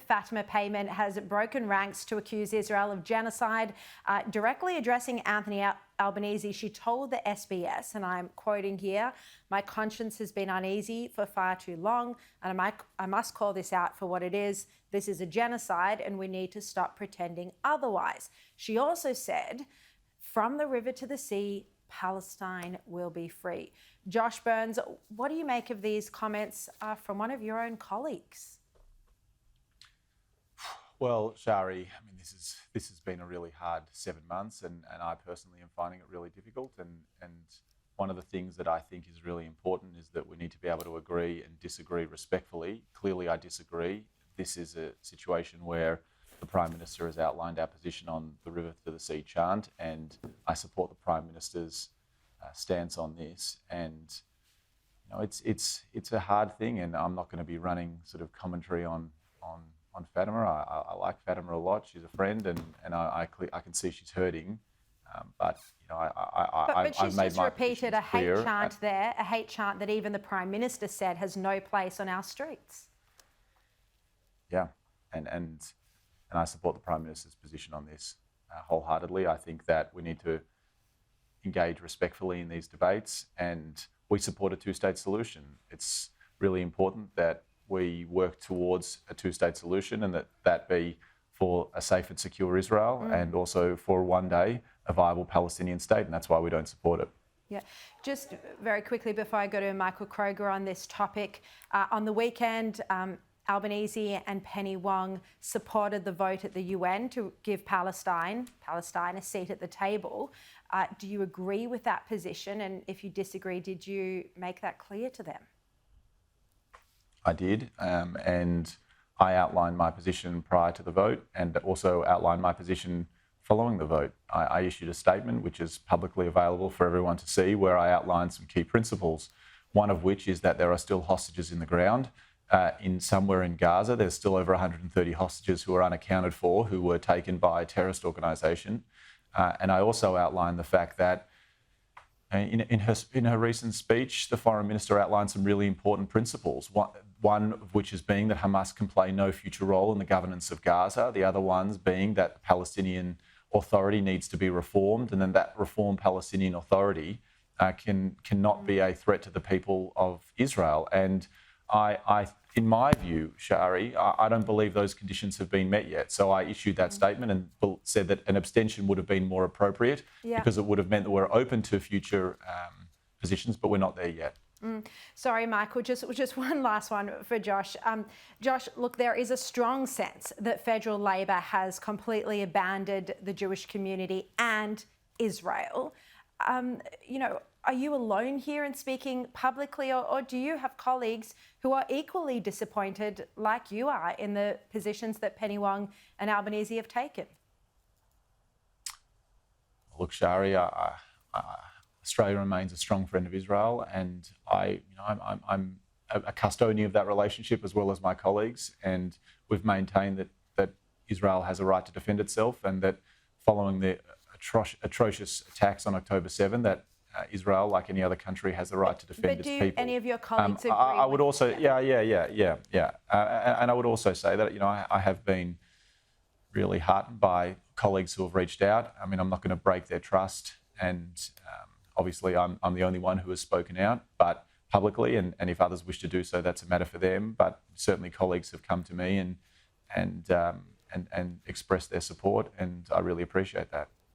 Fatima Payman has broken ranks to accuse Israel of genocide. Directly addressing Anthony Albanese, she told the SBS, and I'm quoting here, "My conscience has been uneasy for far too long, and I must call this out for what it is. This is a genocide, and we need to stop pretending otherwise." She also said, "From the river to the sea, Palestine will be free." Josh Burns, what do you make of these comments from one of your own colleagues? Well, Sharri, I mean, this has been a really hard 7 months, and I personally am finding it really difficult. And one of the things that I think is really important is that we need to be able to agree and disagree respectfully. Clearly, I disagree. This is a situation where the Prime Minister has outlined our position on the river to the sea chant, and I support the Prime Minister's stance on this. And you know, it's a hard thing, and I'm not going to be running sort of commentary on Fatima. I like Fatima a lot. She's a friend, and I can see she's hurting. But you know, But she's I've just made repeated a hate chant there, a hate chant that even the Prime Minister said has no place on our streets. Yeah, and I support the Prime Minister's position on this wholeheartedly. I think that we need to engage respectfully in these debates, and we support a two-state solution. It's really important that we work towards a two-state solution, and that be for a safe and secure Israel and also for one day a viable Palestinian state, and that's why we don't support it. Yeah, just very quickly before I go to Michael Kroger on this topic, on the weekend, Albanese and Penny Wong supported the vote at the UN to give Palestine a seat at the table. Do you agree with that position? And if you disagree, did you make that clear to them? I did, and I outlined my position prior to the vote and also outlined my position following the vote. I issued a statement which is publicly available for everyone to see, where I outlined some key principles, one of which is that there are still hostages in the ground. Somewhere in Gaza, there's still over 130 hostages who are unaccounted for, who were taken by a terrorist organisation. And I also outlined the fact that in her recent speech, the Foreign Minister outlined some really important principles, one of which is being that Hamas can play no future role in the governance of Gaza, the other ones being that the Palestinian Authority needs to be reformed, and then that reformed Palestinian Authority cannot be a threat to the people of Israel. And in my view, Sharri, I don't believe those conditions have been met yet. So I issued that statement and said that an abstention would have been more appropriate because it would have meant that we're open to future positions, but we're not there yet. Sorry, Michael, just one last one for Josh. Josh, look, there is a strong sense that federal Labor has completely abandoned the Jewish community and Israel. Are you alone here in speaking publicly, or do you have colleagues who are equally disappointed, like you are, in the positions that Penny Wong and Albanese have taken? Look, Sharri, Australia remains a strong friend of Israel, and I'm a custodian of that relationship as well as my colleagues, and we've maintained that Israel has a right to defend itself, and that following the atrocious attacks on October 7, that Israel, like any other country, has the right to defend its people. But do any of your colleagues agree? I would also, and I would also say that I have been really heartened by colleagues who have reached out. I mean, I'm not going to break their trust, and obviously I'm the only one who has spoken out, but publicly, and if others wish to do so, that's a matter for them. But certainly, colleagues have come to me and expressed their support, and I really appreciate that.